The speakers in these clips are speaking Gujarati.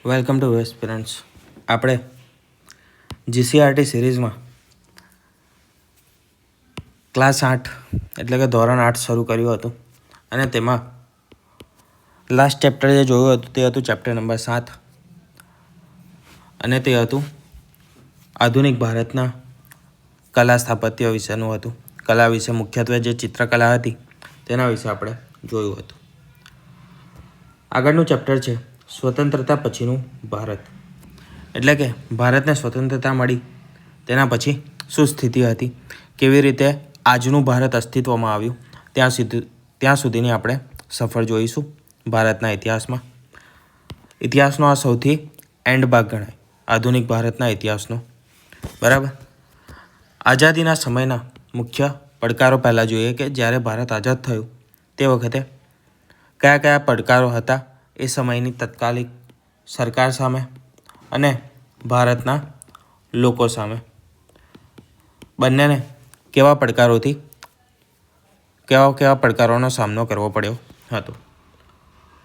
Welcome to aspirants. આપણે જીસીઆરટી સિરીઝમાં ક્લાસ 8 એટલે કે ધોરણ 8 શરૂ કર્યું હતું અને તેમાં લાસ્ટ ચેપ્ટર જે જોયું હતું તે હતું ચેપ્ટર નંબર 7 અને તે હતું આધુનિક ભારતના કલા સ્થાપત્ય વિશેનું હતું. કલા વિશે મુખ્યત્વે જે ચિત્રકલા હતી તેના વિશે આપણે જોયું હતું. આગળનું ચેપ્ટર છે સ્વતંત્રતા પછીનું ભારત, એટલે કે ભારતને સ્વતંત્રતા મળી તેના પછી શું સ્થિતિ હતી, કેવી રીતે આજનું ભારત અસ્તિત્વમાં આવ્યું, ત્યાં સુધીની આપણે સફર જોઈશું ભારતના ઇતિહાસમાં. ઇતિહાસનો આ સૌથી એન્ડ ભાગ ગણાય, આધુનિક ભારતના ઇતિહાસનો. બરાબર. આઝાદીના સમયના મુખ્ય પડકારો પહેલાં જોઈએ કે જ્યારે ભારત આઝાદ થયું તે વખતે કયા કયા પડકારો હતા એ સમયની તત્કાલિક સરકાર સામે અને ભારતના લોકો સામે. બંનેને કેવા પડકારોનો સામનો કરવો પડ્યો હતો.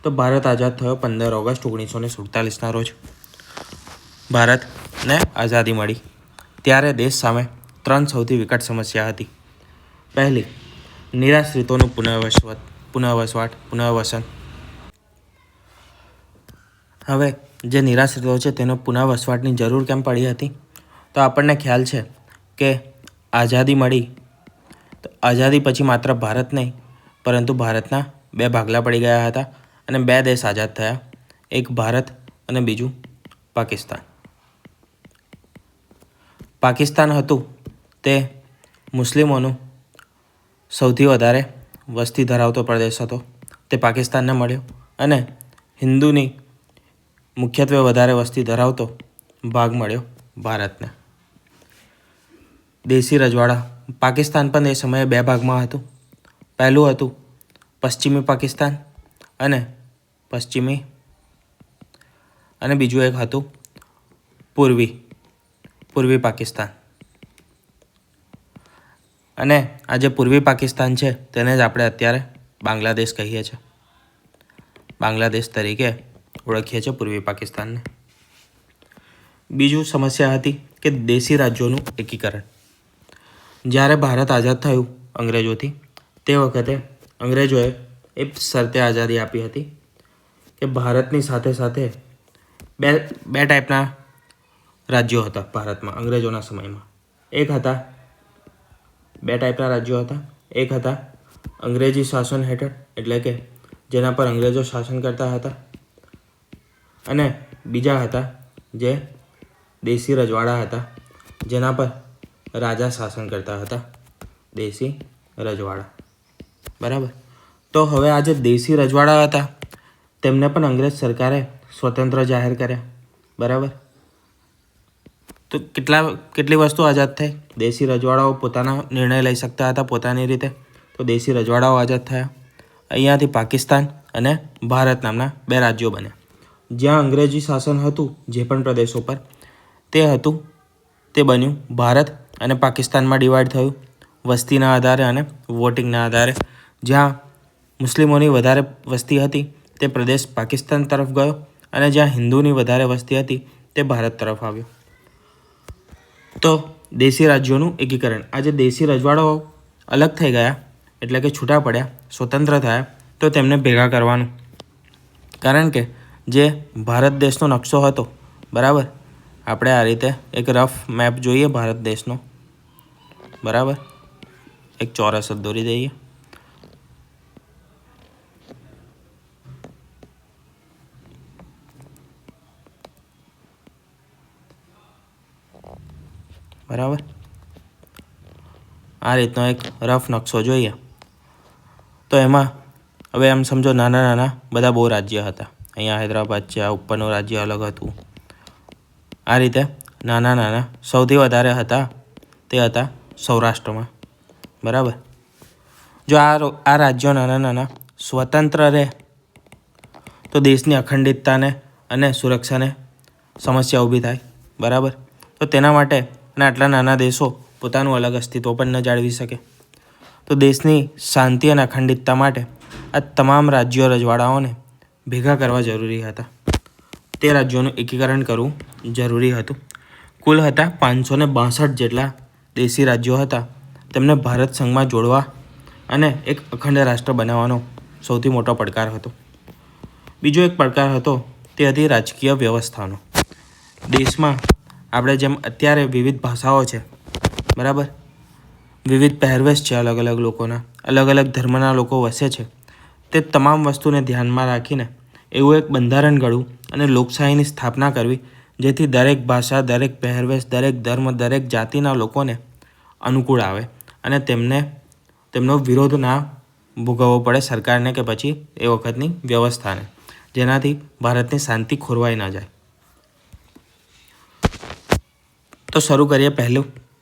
તો ભારત આઝાદ થયો 15 ઓગસ્ટ 1947ના રોજ. ભારતને આઝાદી મળી ત્યારે દેશ સામે 3 સૌથી વિકટ સમસ્યા હતી. પહેલી, નિરાશ્રિતોનું પુનર્વસન. હવે જે નિરાશ્રિતો છે તેનો પુનઃવસવાટની જરૂર કેમ પડી હતી? તો આપણને ખ્યાલ છે કે આઝાદી મળી તો આઝાદી પછી માત્ર ભારત નહીં પરંતુ ભારતના 2 ભાગલા પડી ગયા હતા અને 2 દેશ આઝાદ થયા, એક ભારત અને બીજું પાકિસ્તાન. પાકિસ્તાન હતું તે મુસ્લિમોનું સૌથી વધારે વસ્તી ધરાવતો પ્રદેશ હતો, તે પાકિસ્તાનને મળ્યો, અને હિન્દુની મુખ્યત્વે વધારે વસ્તી ધરાવતો ભાગ મળ્યો ભારતને. દેશી રજવાડા. પાકિસ્તાન પણ એ સમયે 2 ભાગમાં હતું. પહેલું હતું પશ્ચિમી પાકિસ્તાન અને બીજું એક હતું પૂર્વી પાકિસ્તાન. અને આ જે પૂર્વી પાકિસ્તાન છે તેને જ આપણે અત્યારે બાંગ્લાદેશ કહીએ છીએ. બાંગ્લાદેશ તરીકે ઓળખીએ છીએ પૂર્વી પાકિસ્તાનને. બીજું સમસ્યા હતી કે દેશી રાજ્યોનું એકીકરણ. જ્યારે ભારત આઝાદ થયું અંગ્રેજોથી તે વખતે અંગ્રેજોએ એક શરતે આઝાદી આપી હતી કે ભારતની સાથે સાથે બે ટાઈપના રાજ્યો હતા ભારતમાં અંગ્રેજોના સમયમાં. બે ટાઈપના રાજ્યો હતા. એક હતા અંગ્રેજી શાસન હેઠળ, એટલે કે જેના પર અંગ્રેજો શાસન કરતા હતા, અને બીજા હતા જે દેશી રજવાડા હતા જેના પર રાજા શાસન કરતા હતા, દેશી રજવાડા. બરાબર. તો હવે આ જે દેશી રજવાડા હતા તેમને પણ અંગ્રેજ સરકારે સ્વતંત્ર જાહેર કર્યા. બરાબર. તો કેટલી વસ્તુ આઝાદ થઈ? દેશી રજવાડાઓ પોતાના નિર્ણય લઈ શકતા હતા પોતાની રીતે, તો દેશી રજવાડાઓ આઝાદ થયા. અહીંયાથી પાકિસ્તાન અને ભારત નામના 2 રાજ્યો બન્યા. જ્યાં અંગ્રેજી શાસન હતું જે પણ પ્રદેશો પર તે બન્યું ભારત અને પાકિસ્તાનમાં ડિવાઈડ થયું વસ્તીના આધારે અને વોટિંગના આધારે. જ્યાં મુસ્લિમોની વધારે વસ્તી હતી તે પ્રદેશ પાકિસ્તાન તરફ ગયો અને જ્યાં હિન્દુની વધારે વસ્તી હતી તે ભારત તરફ આવ્યો. તો દેશી રાજ્યોનું એકીકરણ. આ જે દેશી રજવાડાઓ અલગ થઈ ગયા એટલે કે છૂટા પડ્યા, સ્વતંત્ર થયા, તો તેમને ભેગા કરવાનું. કારણ કે જે ભારત દેશનો નકશો હતો, બરાબર, આપણે આ રીતે એક રફ મેપ જોઈએ ભારત દેશનો. બરાબર. એક ચોરસ જ દોરી દઈએ. બરાબર. આ રીતનો એક રફ નકશો જોઈએ તો એમાં હવે એમ સમજો નાના બધા બહુ રાજ્ય હતા. અહીંયા હૈદરાબાદ છે, આ ઉપરનું રાજ્ય અલગ હતું. આ રીતે નાના સૌથી વધારે હતા તે હતા સૌરાષ્ટ્રમાં. બરાબર. જો આ રાજ્યો નાના સ્વતંત્ર રહે તો દેશની અખંડિતતાને અને સુરક્ષાને સમસ્યા ઊભી થાય. બરાબર. તો તેના માટે અને આટલા નાના દેશો પોતાનું અલગ અસ્તિત્વ પણ ન જાળવી શકે. તો દેશની શાંતિ અને અખંડિતતા માટે આ તમામ રાજ્યો રજવાડાઓને ભેગા કરવા જરૂરી હતા. તે રાજ્યોનું એકીકરણ કરવું જરૂરી હતું. કુલ હતા 562 જેટલા દેશી રાજ્યો હતા. તેમને ભારત સંઘમાં જોડવા અને એક અખંડ રાષ્ટ્ર બનાવવાનો સૌથી મોટો પડકાર હતો. બીજો એક પડકાર હતો તે હતી રાજકીય વ્યવસ્થાનો. દેશમાં આપણે જેમ અત્યારે વિવિધ ભાષાઓ છે, બરાબર, વિવિધ પહેરવેશ છે, અલગ અલગ લોકોના, અલગ અલગ ધર્મના લોકો વસે છે. તે તમામ વસ્તુને ધ્યાનમાં રાખીને એવું એક બંધારણ ઘડવું અને લોકશાહીની સ્થાપના કરવી, જેથી દરેક ભાષા, દરેક પહેરવેશ, દરેક ધર્મ, દરેક જાતિના લોકોને અનુકૂળ આવે અને તેમનો વિરોધ ના ભોગવવો પડે સરકારને કે પછી એ વખતની વ્યવસ્થાને, જેનાથી ભારતની શાંતિ ખોરવાઈ ન જાય. તો શરૂ કરીએ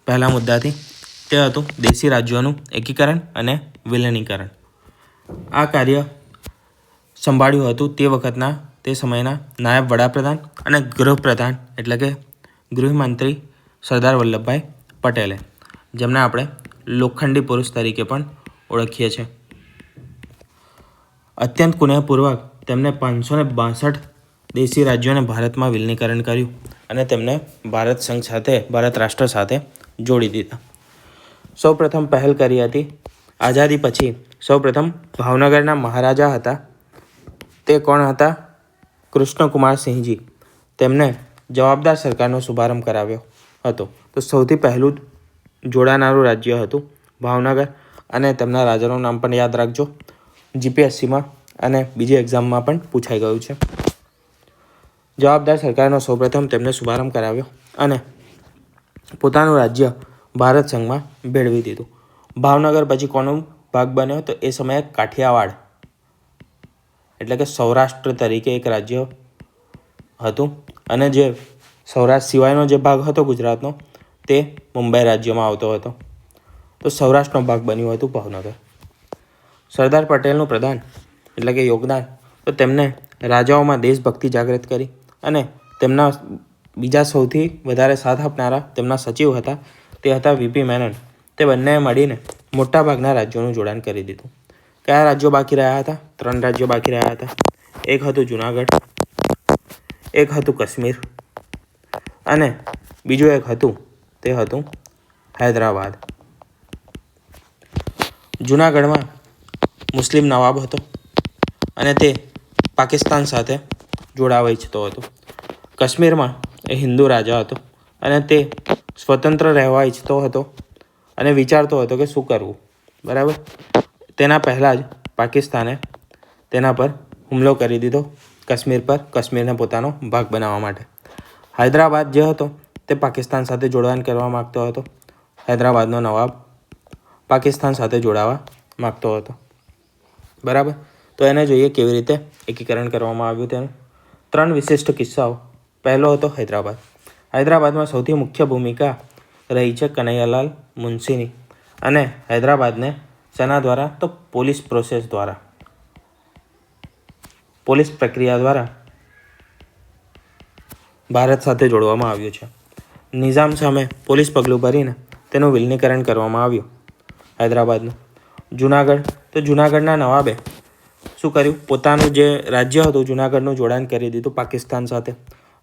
પહેલા મુદ્દાથી. તે હતું દેશી રાજ્યોનું એકીકરણ અને વિલીનીકરણ. આ કાર્ય સંભાળ્યું હતું તે સમયના નાયબ વડાપ્રધાન અને ગૃહપ્રધાન એટલે કે ગૃહમંત્રી સરદાર વલ્લભભાઈ પટેલે, જેમને આપણે લોખંડી પુરુષ તરીકે પણ ઓળખીએ છીએ. અત્યંત કુનેહપૂર્વક તેમણે 562 દેશી રાજ્યોને ભારતમાં વિલીનીકરણ કર્યું અને તેમને ભારત રાષ્ટ્ર સાથે જોડી દીધા. સૌપ્રથમ પહેલ કરી હતી આઝાદી પછી. સૌપ્રથમ ભાવનગરના મહારાજા હતા, તે કોણ હતા? કૃષ્ણકુમારસિંહજી. તેમને જવાબદાર સરકારનો શુભારંભ કરાવ્યો હતો. તો સૌથી પહેલું જોડાનારું રાજ્ય હતું ભાવનગર, અને તેમના રાજાનું નામ પણ યાદ રાખજો. જીપીએસસીમાં અને બીજી એક્ઝામમાં પણ પૂછાઈ ગયું છે. જવાબદાર સરકારનો સૌપ્રથમ તેમને શુભારંભ કરાવ્યો અને પોતાનું રાજ્ય ભારત સંઘમાં ભેળવી દીધું. ભાવનગર પછી કોનો ભાગ બન્યો? તો એ સમયે કાઠિયાવાડ એટલે કે સૌરાષ્ટ્ર તરીકે એક રાજ્ય હતું, અને જે સૌરાષ્ટ્ર સિવાયનો જે ભાગ હતો ગુજરાતનો તે મુંબઈ રાજ્યમાં આવતો હતો. તો સૌરાષ્ટ્રનો ભાગ બન્યું હતું ભાવનગર. સરદાર પટેલનું પ્રદાન એટલે કે યોગદાન, તો તેમને રાજાઓમાં દેશભક્તિ જાગૃત કરી અને તેમના બીજા સૌથી વધારે સાથ આપનારા તેમના સચિવ હતા, તે હતા વીપી મેનન. તે બંનેએ મળીને મોટાભાગના રાજ્યોનું જોડાણ કરી દીધું. કયા રાજ્યો બાકી રહ્યા હતા? 3 રાજ્યો બાકી રહ્યા હતા. એક હતું જુનાગઢ, એક હતું કાશ્મીર, અને બીજું એક હતું તે હતું હૈદરાબાદ. જુનાગઢમાં મુસ્લિમ નવાબ હતો અને તે પાકિસ્તાન સાથે જોડાવા ઈચ્છતો હતો. કાશ્મીરમાં એ હિન્દુ રાજા હતો અને તે સ્વતંત્ર રહેવા ઈચ્છતો હતો અને વિચારતો હતો કે શું કરવું, બરાબર. તેના પહેલાં જ પાકિસ્તાને તેના પર હુમલો કરી દીધો કાશ્મીર પર, કાશ્મીરને પોતાનો ભાગ બનાવવા માટે. હૈદરાબાદ જે હતો તે પાકિસ્તાન સાથે જોડાણ કરવા માગતો હતો. હૈદરાબાદનો નવાબ પાકિસ્તાન સાથે જોડાવા માગતો હતો, બરાબર. તો એને જોઈએ કેવી રીતે એકીકરણ કરવામાં આવ્યું તેનું. 3 વિશિષ્ટ કિસ્સાઓ. પહેલો હતો હૈદરાબાદ. હૈદરાબાદમાં સૌથી મુખ્ય ભૂમિકા રહી છે કનૈયાલાલ મુનશીની, અને હૈદરાબાદને સેના દ્વારા, તો પોલીસ પ્રક્રિયા દ્વારા ભારત સાથે જોડવામાં આવ્યું છે. નિઝામ સામે પોલીસ પગલું ભરીને તેનું વિલીનીકરણ કરવામાં આવ્યું હૈદરાબાદનું. જુનાગઢ. તો જુનાગઢના નવાબે શું કર્યું? પોતાનું જે રાજ્ય હતું જુનાગઢનું જોડાણ કરી દીધું પાકિસ્તાન સાથે.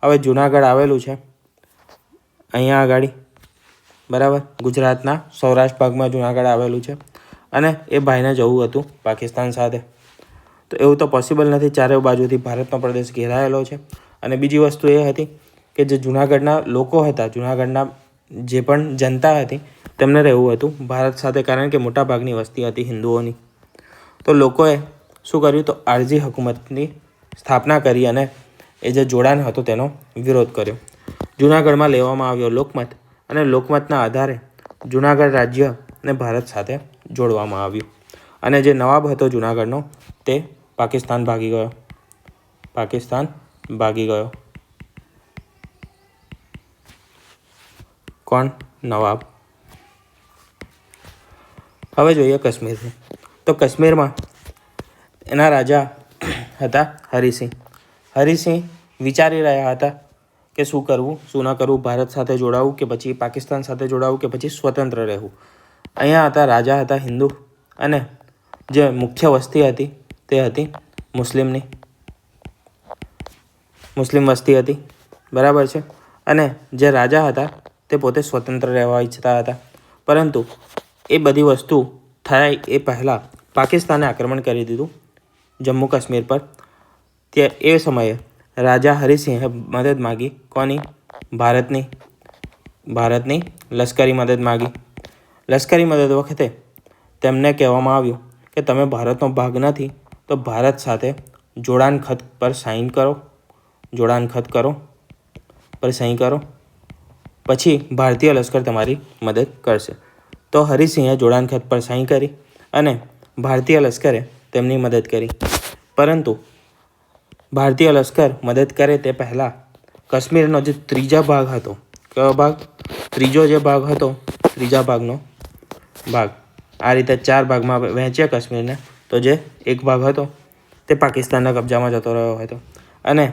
હવે જુનાગઢ આવેલું છે અહીંયા આગળ, બરાબર, ગુજરાતના સૌરાષ્ટ્ર ભાગમાં જુનાગઢ આવેલું છે, અને એ ભાઈને જવું હતું પાકિસ્તાન સાથે. તો એવું તો પોસિબલ નથી, ચારે બાજુથી ભારતનો પ્રદેશ ઘેરાયેલો છે. અને બીજી વસ્તુ એ હતી કે જે જુનાગઢના લોકો હતા, જુનાગઢના જે પણ જનતા હતી, તેમને રહેવું હતું ભારત સાથે, કારણ કે મોટાભાગની વસ્તી હતી હિન્દુઓની. તો લોકોએ શું કર્યું? તો આરજી હુકુમતની સ્થાપના કરી અને એ જે જોડાણ હતો તેનો વિરોધ કર્યો. જુનાગઢમાં લેવામાં આવ્યો લોકમત, અને લોકમતના આધારે જુનાગઢ રાજ્યને ભારત સાથે જોડવામાં આવ્યું. અને જે નવાબ હતો જુનાગઢનો તે પાકિસ્તાન ભાગી ગયો. કોણ? નવાબ. હવે જોઈએ કાશ્મીરથી. તો કાશ્મીરમાં એના રાજા હતા હરિસિંહ. હરિસિંહ વિચારી રહ્યા હતા કે શું કરવું, શું ન કરવું, ભારત સાથે જોડાવું કે પછી પાકિસ્તાન સાથે જોડાવું કે પછી સ્વતંત્ર રહેવું. અહીંયા રાજા હતા હિન્દુ, અને જે મુખ્ય વસ્તી હતી તે હતી મુસ્લિમની. મુસ્લિમ વસ્તી હતી, બરાબર છે. અને જે રાજા હતા તે પોતે સ્વતંત્ર રહેવા ઈચ્છતા હતા, પરંતુ એ બધી વસ્તુ થાય એ પહેલાં પાકિસ્તાને આક્રમણ કરી દીધું જમ્મુ કાશ્મીર પર. એ સમયે રાજા હરિસિંહે મદદ માગી. કોની? ભારતની લશ્કરી મદદ માગી. લશ્કરી મદદ વખતે તેમને કહેવામાં આવ્યું કે તમે ભારતનો ભાગ નથી તો ભારત સાથે જોડાણ ખત પર સાઇન કરો. પછી ભારતીય લશ્કર તમારી મદદ કરશે. તો હરિસિંહે જોડાણ ખત પર સહી કરી અને ભારતીય લશ્કરે તેમની મદદ કરી. પરંતુ ભારતીય લશ્કર મદદ કરે તે પહેલાં કાશ્મીરનો જે ત્રીજા ભાગ હતો, કયો ભાગ? ત્રીજો જે ભાગ હતો, ત્રીજા ભાગનો ભાગ આ રીતે 4 ભાગમાં વહેંચ્યા કાશ્મીરને. તો જે એક ભાગ હતો તે પાકિસ્તાનના કબજામાં જતો રહ્યો હતો અને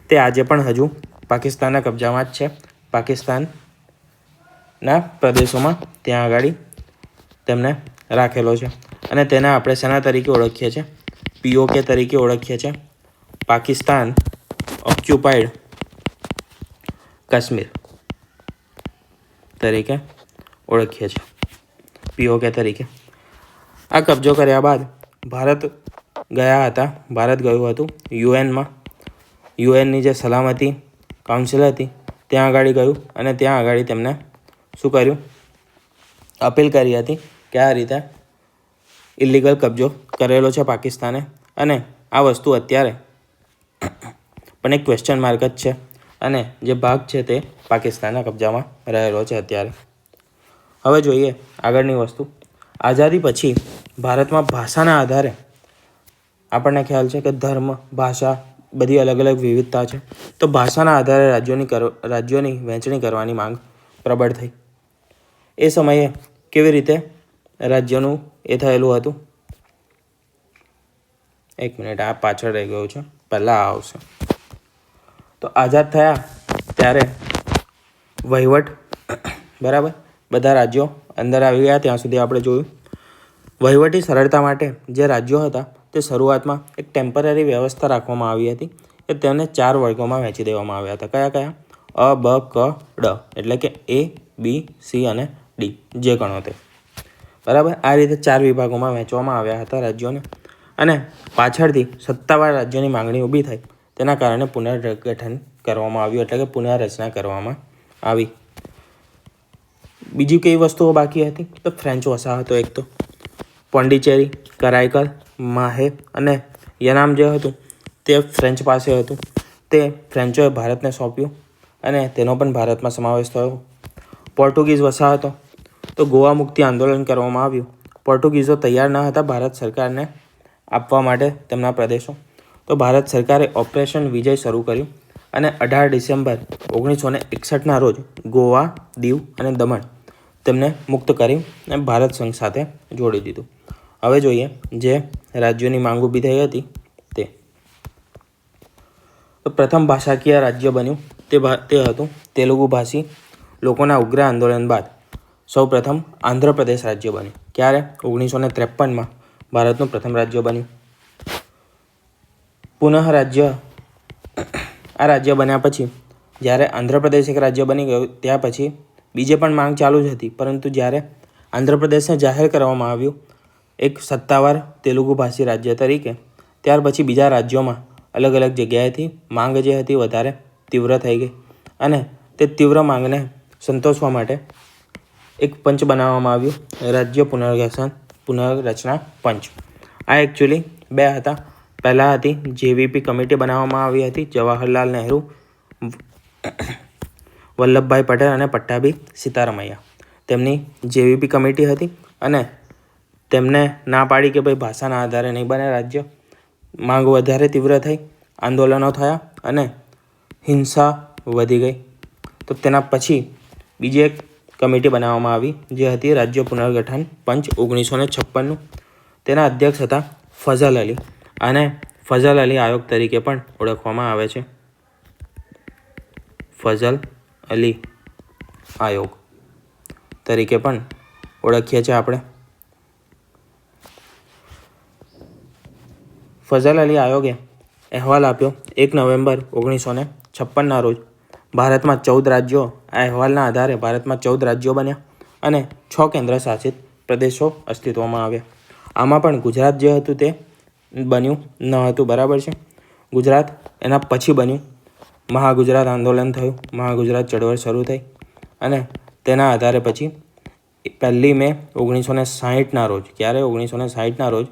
તે આજે પણ હજુ પાકિસ્તાનના કબજામાં જ છે. પાકિસ્તાનના પ્રદેશોમાં ત્યાં આગળ તેમને રાખેલો છે અને તેને આપણે શેના તરીકે ઓળખીએ છીએ? POK તરીકે ઓળખીએ છીએ. પાકિસ્તાન ઓક્યુપાઈડ કાશ્મીર તરીકે ઓળખીએ છીએ, POK તરીકે. આ કબજો કર્યા બાદ ભારત ગયું હતું યુએનની જે સલામતી કાઉન્સિલ હતી ત્યાં આગળ ગયું અને ત્યાં આગળ તેમને શું કર્યું? અપીલ કરી હતી કે આ રીતે ઇલીગલ કબજો કરેલો છે પાકિસ્તાને અને આ વસ્તુ અત્યારે પણ એક ક્વેશ્ચન માર્ક જ છે અને જે ભાગ છે તે પાકિસ્તાનના કબજામાં રહેલો છે અત્યારે. હવે જોઈએ આગળની વસ્તુ. આઝાદી પછી ભારતમાં ભાષાના આધારે આપણને ખ્યાલ છે કે ધર્મ, ભાષા બધી અલગ અલગ વિવિધતા છે. તો ભાષાના આધારે રાજ્યોની વહેંચણી કરવાની માંગ પ્રબળ થઈ. એ સમયે કેવી રીતે રાજ્યનું એ થયેલું હતું? એક મિનિટ, આ પાછળ રહી ગયું છે, પહેલાં આવશે. તો આઝાદ થયા ત્યારે વહીવટ, બરાબર, બધા રાજ્યો અંદર આવી ગયા ત્યાં સુધી આપણે જોયું. વહીવટી સરળતા માટે જે રાજ્યો હતા તે શરૂઆતમાં એક ટેમ્પરરી વ્યવસ્થા રાખવામાં આવી હતી કે તેમને 4 વર્ગોમાં વહેંચી દેવામાં આવ્યા હતા. કયા કયા? અ, બ, ક, ડ, એટલે કે A, B, C અને D, જે ગણો તે, બરાબર. આ રીતે 4 વિભાગોમાં વહેંચવામાં આવ્યા હતા રાજ્યોને અને પાછળથી સત્તાવાર રાજ્યોની માંગણી ઊભી થઈ તેના કારણે પુનર્ગઠન કરવામાં આવ્યું, એટલે કે પુનઃરચના કરવામાં આવી. બીજી કઈ વસ્તુઓ બાકી હતી? તો ફ્રેન્ચ વસાહતો. એક તો પોંડિચેરી, કરાઈકલ, માહે અને યનામ જે હતું તે ફ્રેન્ચ પાસે હતું. તે ફ્રેન્ચોએ ભારતને સોંપ્યું અને તેનો પણ ભારતમાં સમાવેશ થયો. પોર્ટુગીઝ વસાહતો. તો ગોવા મુક્તિ આંદોલન કરવામાં આવ્યું. પોર્ટુગીઝો તૈયાર ન હતા ભારત સરકારને આપવા માટે તેમના પ્રદેશો. તો ભારત સરકારે ઓપરેશન વિજય શરૂ કર્યું અને 18 ડિસેમ્બર 1961ના રોજ ગોવા, દીવ અને દમણ તેમને મુક્ત કરી અને ભારત સંઘ સાથે જોડી દીધું. હવે જોઈએ જે રાજ્યોની માંગ ઊભી થઈ હતી તે. તો પ્રથમ ભાષાકીય રાજ્ય બન્યું તે હતું તેલુગુ ભાષી લોકોના ઉગ્ર આંદોલન બાદ સૌપ્રથમ આંધ્રપ્રદેશ રાજ્ય બન્યું. ક્યારે? 1953માં ભારતનું પ્રથમ રાજ્ય બન્યું. આ રાજ્ય બન્યા પછી જ્યારે આંધ્રપ્રદેશ એક રાજ્ય બની ગયું ત્યાં પછી બીજે પણ માંગ ચાલુ જ હતી, પરંતુ જ્યારે આંધ્રપ્રદેશને જાહેર કરવામાં આવ્યું એક સત્તાવાર તેલુગુ ભાષી રાજ્ય તરીકે, ત્યાર પછી બીજા રાજ્યોમાં અલગ અલગ જગ્યાએથી માંગ જે હતી વધારે તીવ્ર થઈ ગઈ અને તે તીવ્ર માંગને સંતોષવા માટે એક પંચ બનાવવામાં આવ્યું, રાજ્ય પુનર્રચના પંચ. આ એકચ્યુઅલી 2 હતા. પહેલાં હતી JVP કમિટી બનાવવામાં આવી હતી, જવાહરલાલ નહેરુ, વલ્લભભાઈ પટેલ અને પટ્ટાભી સીતારામૈયા. તેમની JVP કમિટી હતી અને તેમને ના પાડી કે ભાઈ ભાષાના આધારે નહીં બને રાજ્ય. માંગ વધારે તીવ્ર થઈ, આંદોલનો થયા અને હિંસા વધી ગઈ. તો તેના પછી બીજી એક કમિટી બનાવવામાં આવી જે હતી રાજ્ય પુનર્ગઠન પંચ 1956નું. તેના અધ્યક્ષ હતા ફઝલ અલી. આને ફઝલ અલી આયોગ તરીકે પણ ઓળખવામાં આવે છે. ફઝલ અલી આયોગ તરીકે પણ ઓળખીએ છીએ આપણે. ફઝલ અલી આયોગે અહેવાલ આપ્યો 1 નવેમ્બર 1956ના રોજ. ભારતમાં 14 રાજ્યો. આ અહેવાલના આધારે ભારતમાં 14 રાજ્યો બન્યા અને 6 કેન્દ્ર શાસિત પ્રદેશો અસ્તિત્વમાં આવ્યા. આમાં પણ ગુજરાત જે હતું તે બન્યું ન હતું, બરાબર છે. ગુજરાત એના પછી બન્યું. મહાગુજરાત આંદોલન થયું, મહાગુજરાત ચળવળ શરૂ થઈ અને તેના આધારે પછી 1 મે 1960ના રોજ, ક્યારે 1960ના રોજ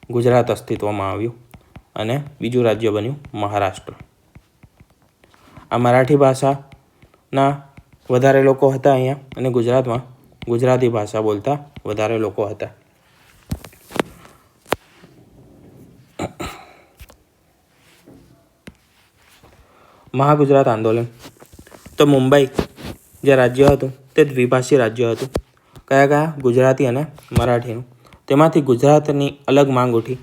ગુજરાત અસ્તિત્વમાં આવ્યું અને બીજું રાજ્ય બન્યું મહારાષ્ટ્ર. આ મરાઠી ભાષાના વધારે લોકો હતા અહીંયા અને ગુજરાતમાં ગુજરાતી ભાષા બોલતા વધારે લોકો હતા. મહાગુજરાત આંદોલન. તો મુંબઈ જે રાજ્ય હતું તે દ્વિભાષી રાજ્ય હતું. કયા? ગુજરાતી અને મરાઠીનું. તેમાંથી ગુજરાતની અલગ માંગ ઉઠી.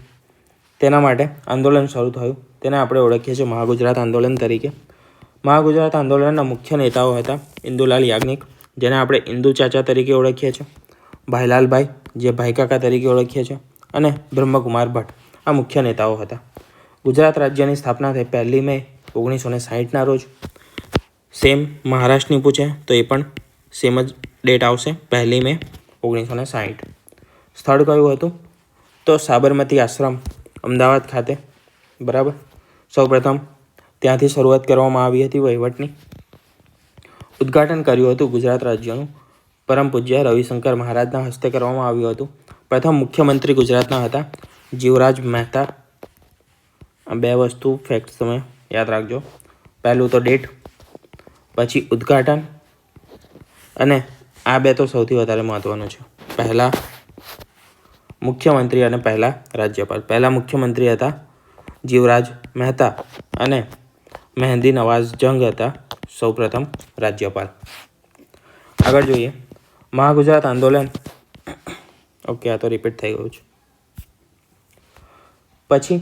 તેના માટે આંદોલન શરૂ થયું. તેને આપણે ઓળખીએ છીએ મહાગુજરાત આંદોલન તરીકે. મહાગુજરાત આંદોલનના મુખ્ય નેતાઓ હતા ઇન્દુલાલ યાજ્ઞિક, જેને આપણે ઇન્દુ ચાચા તરીકે ઓળખીએ છીએ, ભાઈલાલભાઈ, જે ભાઈકાકા તરીકે ઓળખીએ છીએ, અને બ્રહ્મકુમાર ભટ્ટ. આ મુખ્ય નેતાઓ હતા. ગુજરાત રાજ્યની સ્થાપના થઈ 1 મે 1960ના રોજ. સેમ મહારાષ્ટ્રની પૂછે તો એ પણ સેમ જ ડેટ આવશે, 1 મે 1960. સ્થળ કયું હતું? તો સાબરમતી આશ્રમ, અમદાવાદ ખાતે, બરાબર. સૌપ્રથમ ત્યાંથી શરૂઆત કરવામાં આવી હતી વહીવટની. ઉદ્ઘાટન કર્યું હતું ગુજરાત રાજ્યનું પરમ પૂજ્ય રવિશંકર મહારાજના હસ્તે કરવામાં આવ્યું હતું. પ્રથમ મુખ્યમંત્રી ગુજરાતના હતા જીવરાજ મહેતા. આ 2 વસ્તુ ફેક્ટ તમે યાદ રાખજો. પહેલું તો ડેટ, પછી ઉદ્ઘાટન, અને આ 2 તો સૌથી વધારે મહત્વનું છે. પહેલા મુખ્યમંત્રી અને પહેલા રાજ્યપાલ. પહેલા મુખ્યમંત્રી હતા જીવરાજ મહેતા અને મહેંદી નવાઝ જંગ હતા સૌપ્રથમ રાજ્યપાલ. આગળ જોઈએ મહાગુજરાત આંદોલન. ઓકે, આ તો રિપીટ થઈ ગયું છે. પછી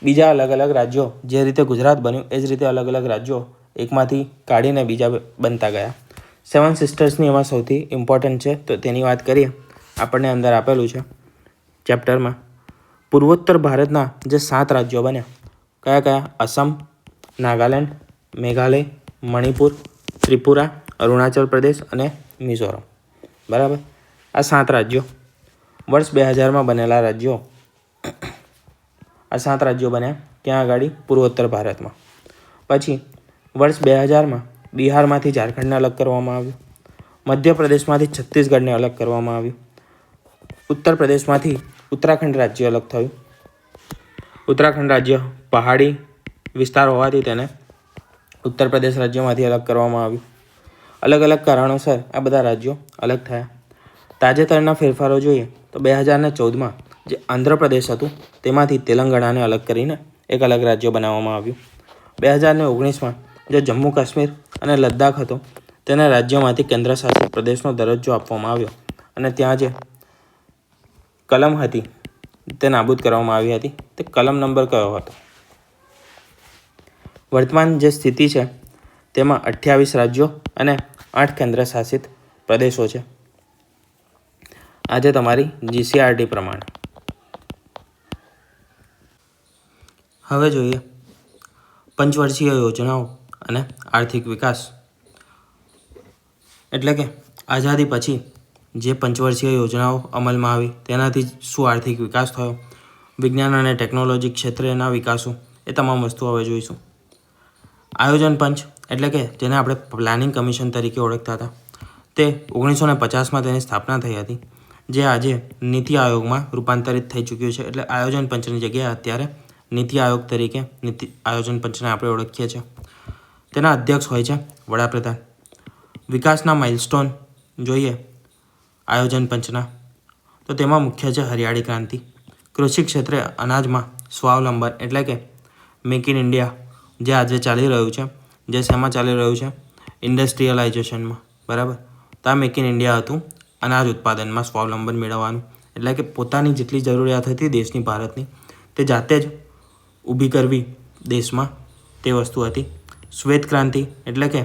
બીજા અલગ અલગ રાજ્યો, જે રીતે ગુજરાત બન્યું એ જ રીતે અલગ અલગ રાજ્યો એકમાંથી કાઢીને બીજા બનતા ગયા. 7 સિસ્ટર્સની એમાં સૌથી ઇમ્પોર્ટન્ટ છે, તો તેની વાત કરીએ. આપણને અંદર આપેલું છે ચેપ્ટરમાં. પૂર્વોત્તર ભારતના જે 7 રાજ્યો બન્યા, કયા? અસમ, નાગાલેન્ડ, મેઘાલય, મણિપુર, ત્રિપુરા, અરુણાચલ પ્રદેશ અને મિઝોરમ, બરાબર. આ 7 રાજ્યો વર્ષ 2000માં બનેલા રાજ્યો. આ 7 રાજ્યો બન્યા ક્યાં આગળ? પૂર્વોત્તર ભારતમાં. પછી વર્ષ 2000માં બિહારમાંથી ઝારખંડને અલગ કરવામાં આવ્યું. મધ્યપ્રદેશમાંથી છત્તીસગઢને અલગ કરવામાં આવ્યું. ઉત્તર પ્રદેશમાંથી ઉત્તરાખંડ રાજ્ય અલગ થયું. ઉત્તરાખંડ રાજ્ય પહાડી વિસ્તાર હોવાથી તેને ઉત્તર પ્રદેશ રાજ્યમાંથી અલગ કરવામાં આવ્યું. અલગ અલગ કારણોસર આ બધા રાજ્યો અલગ થયા. તાજેતરના ફેરફારો જોઈએ તો 2014માં જે આંધ્રપ્રદેશ હતું તેમાંથી તેલંગાણાને અલગ કરીને એક અલગ રાજ્ય બનાવવામાં આવ્યું. 2019માં જે જમ્મુ કાશ્મીર અને લદ્દાખ હતો તેને રાજ્યમાંથી કેન્દ્રશાસિત પ્રદેશનો દરજ્જો આપવામાં આવ્યો અને ત્યાં જે કલમ હતી તે નાબૂદ કરવામાં આવી હતી. તે કલમ નંબર કયો હતો? વર્તમાન જે સ્થિતિ છે તેમાં 28 રાજ્યો અને 8 કેન્દ્રશાસિત પ્રદેશો છે. આજે તમારી GCRT પ્રમાણે. હવે જોઈએ પંચવર્ષીય યોજનાઓ અને આર્થિક વિકાસ. એટલે કે આઝાદી પછી જે પંચવર્ષીય યોજનાઓ અમલમાં આવી તેનાથી શું આર્થિક વિકાસ થયો, વિજ્ઞાન અને ટેકનોલોજી ક્ષેત્રેના વિકાસો, એ તમામ વસ્તુ હવે જોઈશું. આયોજન પંચ એટલે કે જેને આપણે પ્લાનિંગ કમિશન તરીકે ઓળખતા હતા, તે 1950માં તેની સ્થાપના થઈ હતી, જે આજે નીતિ આયોગમાં રૂપાંતરિત થઈ ચૂક્યું છે. એટલે આયોજન પંચની જગ્યાએ અત્યારે નીતિ આયોગ તરીકે આયોજન પંચને આપણે ઓળખીએ છીએ. તેના અધ્યક્ષ હોય છે વડાપ્રધાન. વિકાસના માઇલસ્ટોન જોઈએ આયોજન પંચના, તો તેમાં મુખ્ય છે હરિયાળી ક્રાંતિ. કૃષિ ક્ષેત્રે અનાજમાં સ્વાવલંબન એટલે કે મેક ઇન ઇન્ડિયા જે આજે ચાલી રહ્યું છે, જે શેમાં ચાલી રહ્યું છે? ઇન્ડસ્ટ્રીયલાઇઝેશનમાં, બરાબર. તો આ મેક ઇન ઇન્ડિયા હતું, અનાજ ઉત્પાદનમાં સ્વાવલંબન મેળવવાનું. એટલે કે પોતાની જેટલી જરૂરિયાત હતી દેશની, ભારતની, તે જાતે જ ઊભી કરવી દેશમાં, તે વસ્તુ હતી. શ્વેત ક્રાંતિ એટલે કે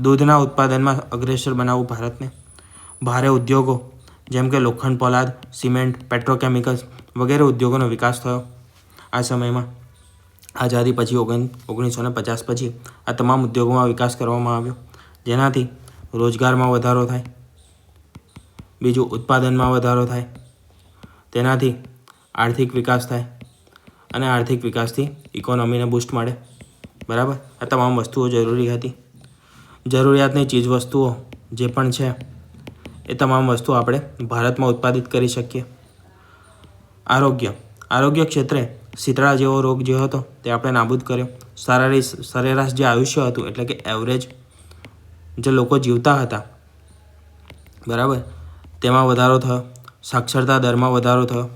દૂધના ઉત્પાદનમાં અગ્રેસર બનાવવું ભારતને. ભારે ઉદ્યોગો જેમ કે લોખંડ, પોલાદ, સિમેન્ટ, પેટ્રોકેમિકલ્સ વગેરે ઉદ્યોગોનો વિકાસ થયો આ સમયમાં. આઝાદી પછી 1950 પછી આ તમામ ઉદ્યોગોમાં વિકાસ કરવામાં આવ્યો, જેનાથી રોજગારમાં વધારો થાય, બીજું ઉત્પાદનમાં વધારો થાય, તેનાથી આર્થિક વિકાસ થાય અને આર્થિક વિકાસથી ઇકોનોમીને બૂસ્ટ મળે. બરાબર, આ તમામ વસ્તુઓ જરૂરી હતી. જરૂરિયાતની ચીજવસ્તુઓ જે પણ છે એ તમામ વસ્તુઓ આપણે ભારતમાં ઉત્પાદિત કરી શકીએ. આરોગ્ય ક્ષેત્રે શીતળા જેવો રોગ જે હતો તે આપણે નાબૂદ કર્યો. સરેરાશ જે આયુષ્ય હતું એટલે કે એવરેજ જે લોકો જીવતા હતા, બરાબર, તેમાં વધારો થયો. સાક્ષરતા દરમાં વધારો થયો.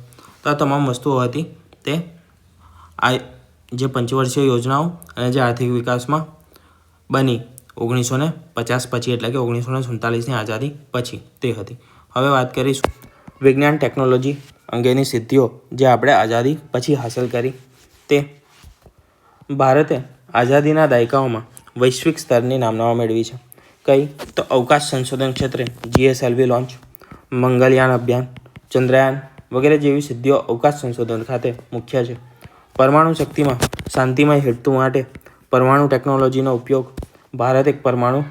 તો આ તમામ વસ્તુઓ હતી તે આ જે પંચવર્ષીય યોજનાઓ અને જે આર્થિક વિકાસમાં બની 1950 પછી એટલે કે 1947ની આઝાદી પછી તે હતી. હવે વાત કરીશું વિજ્ઞાન ટેકનોલોજી અંગેની સિદ્ધિઓ જે આપણે આઝાદી પછી હાંસલ કરી તે. ભારતે આઝાદીના દાયકાઓમાં વૈશ્વિક સ્તરની નામનાઓ મેળવી છે. કઈ? તો અવકાશ સંશોધન ક્ષેત્રે GSLV લોન્ચ, મંગલયાન અભિયાન, ચંદ્રયાન વગેરે જેવી સિદ્ધિઓ અવકાશ સંશોધન ખાતે મુખ્ય છે. પરમાણુ શક્તિમાં શાંતિમય હેતુ માટે પરમાણુ ટેકનોલોજીનો ઉપયોગ. ભારત એક પરમાણુ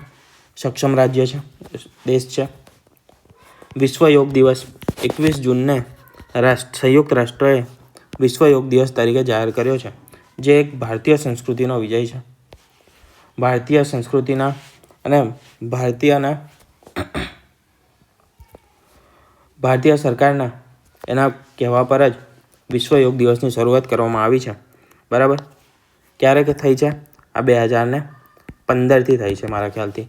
સક્ષમ રાજ્ય છે, દેશ છે. વિશ્વ યોગ દિવસ 21 જૂનને સંયુક્ત રાષ્ટ્રોએ વિશ્વ યોગ દિવસ તરીકે જાહેર કર્યો છે, જે એક ભારતીય સંસ્કૃતિનો વિજય છે. ભારતીય સંસ્કૃતિના અને ભારતીય સરકારના એના કહેવા પર જ વિશ્વ યોગ દિવસની શરૂઆત કરવામાં આવી છે. બરાબર, ક્યારે થઈ છે? આ 2015થી થઈ છે મારા ખ્યાલથી.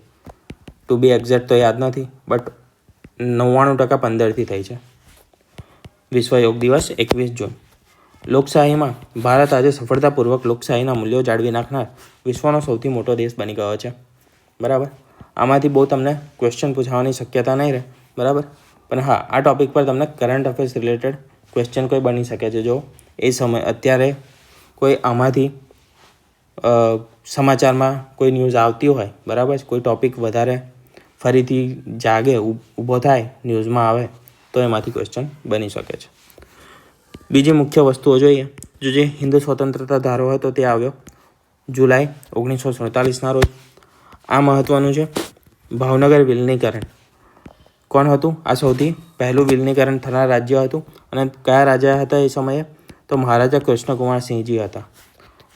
ટુ બી એક્ઝેક્ટ તો યાદ નથી, બટ 99% 15થી થઈ છે. વિશ્વ યોગ દિવસ 21 જૂન. લોકશાહીમાં ભારત આજે સફળતાપૂર્વક લોકશાહીના મૂલ્યો જાળવી નાખનાર વિશ્વનો સૌથી મોટો દેશ બની ગયો છે. બરાબર, આમાંથી બહુ તમને ક્વેશ્ચન પૂછવાની શક્યતા નહીં રહે. બરાબર, પણ હા, આ ટૉપિક પર તમને કરંટ અફેર્સ રિલેટેડ ક્વેશ્ચન કોઈ બની શકે છે. જો એ સમય અત્યારે કોઈ આમાંથી સમાચારમાં કોઈ ન્યૂઝ આવતી હોય, બરાબર, કોઈ ટૉપિક વધારે ફરીથી જાગે, ઊભો થાય, ન્યૂઝમાં આવે, તો એમાંથી ક્વેશ્ચન બની શકે છે. બીજી મુખ્ય વસ્તુઓ જોઈએ. જે હિન્દુ સ્વતંત્રતા ધારો હતો તે આવ્યો જુલાઈ 1947ના રોજ. આ મહત્ત્વનું છે. ભાવનગર વિલીનીકરણ કોણ હતું? આ સૌથી પહેલું વિલીનીકરણ થનાર રાજ્ય હતું. અને કયા રાજા હતા એ સમયે? તો મહારાજા કૃષ્ણકુમારસિંહજી હતા.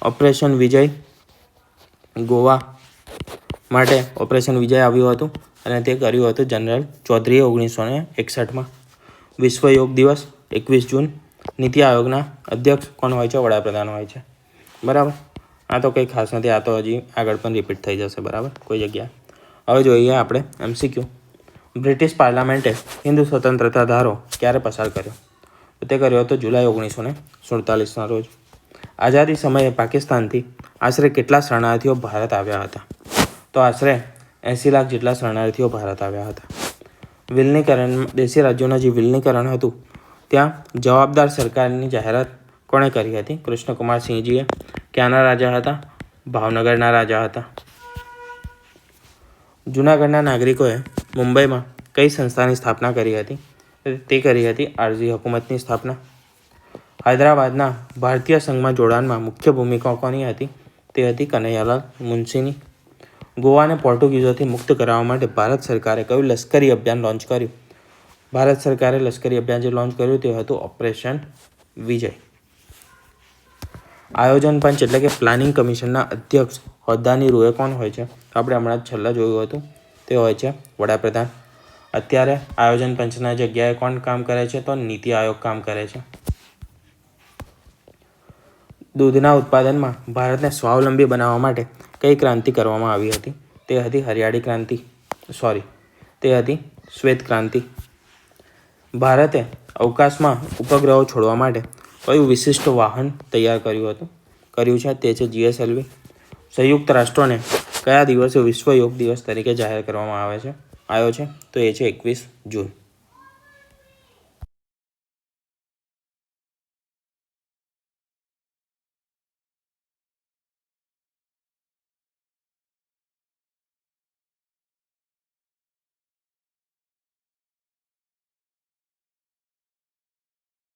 ઓપરેશન વિજય ગોવા માટે ઓપરેશન વિજય આવ્યું હતું અને તે કર્યું હતું જનરલ ચૌધરીએ 1961માં. વિશ્વ યોગ દિવસ 21 જૂન. નીતિ આયોગના અધ્યક્ષ કોણ હોય છે? વડાપ્રધાન હોય છે. બરાબર, આ તો કંઈ ખાસ નથી, આ તો હજી આગળ પણ રિપીટ થઈ જશે. બરાબર, કોઈ જગ્યાએ. હવે જોઈએ આપણે MCQ. બ્રિટિશ પાર્લામેન્ટે હિન્દુ સ્વતંત્રતા ધારો ક્યારે પસાર કર્યો? તો તે કર્યો હતો જુલાઈ 1947ના રોજ. આઝાદી સમયે પાકિસ્તાનથી આશરે કેટલા શરણાર્થીઓ ભારત આવ્યા હતા? તો આશરે 80 લાખ જેટલા શરણાર્થીઓ ભારત આવ્યા હતા. વિલીનીકરણ, દેશી રાજ્યોના જે વિલીનીકરણ હતું ત્યાં જવાબદાર સરકારની જાહેરાત કોણે કરી હતી? કૃષ્ણકુમારસિંહજીએ. ક્યાંના રાજા હતા? ભાવનગરના રાજા હતા. જૂનાગઢના નાગરિકોએ મુંબઈમાં કઈ સંસ્થાની સ્થાપના કરી હતી? તે કરી હતી આરઝી હુકુમતની સ્થાપના. હૈદરાબાદના ભારતીય સંઘમાં જોડાણમાં મુખ્ય ભૂમિકા કોની હતી? તે હતી કનૈયાલાલ મુનશીની. ગોવાને પોર્ટુગીઝોથી મુક્ત કરાવવા માટે ભારત સરકારે કયું લશ્કરી અભિયાન લોન્ચ કર્યું? ભારત સરકારે લશ્કરી અભિયાન જે લોન્ચ કર્યું તે હતું ઓપરેશન વિજય. આયોજન પંચ એટલે કે પ્લાનિંગ કમિશનના અધ્યક્ષ હોદ્દાની રૂએ કોણ હોય છે? આપણે હમણાં જ છેલ્લા જોયું હતું, તે હોય છે વડાપ્રધાન. અત્યારે આયોજન પંચના જગ્યાએ કોણ કામ કરે છે? તો નીતિ આયોગ કામ કરે છે. દૂધના ઉત્પાદનમાં ભારતને સ્વાવલંબી બનાવવા માટે કઈ ક્રાંતિ કરવામાં આવી હતી? તે હતી હરિયાળી ક્રાંતિ. તે હતી શ્વેત ક્રાંતિ. ભારતે અવકાશમાં ઉપગ્રહો છોડવા માટે કયું વિશિષ્ટ વાહન તૈયાર કર્યું છે? તે છે GSLV. સંયુક્ત રાષ્ટ્રોને કયા દિવસે વિશ્વ યોગ દિવસ તરીકે જાહેર કરવામાં આવ્યો છે? તો એ છે 21 જૂન.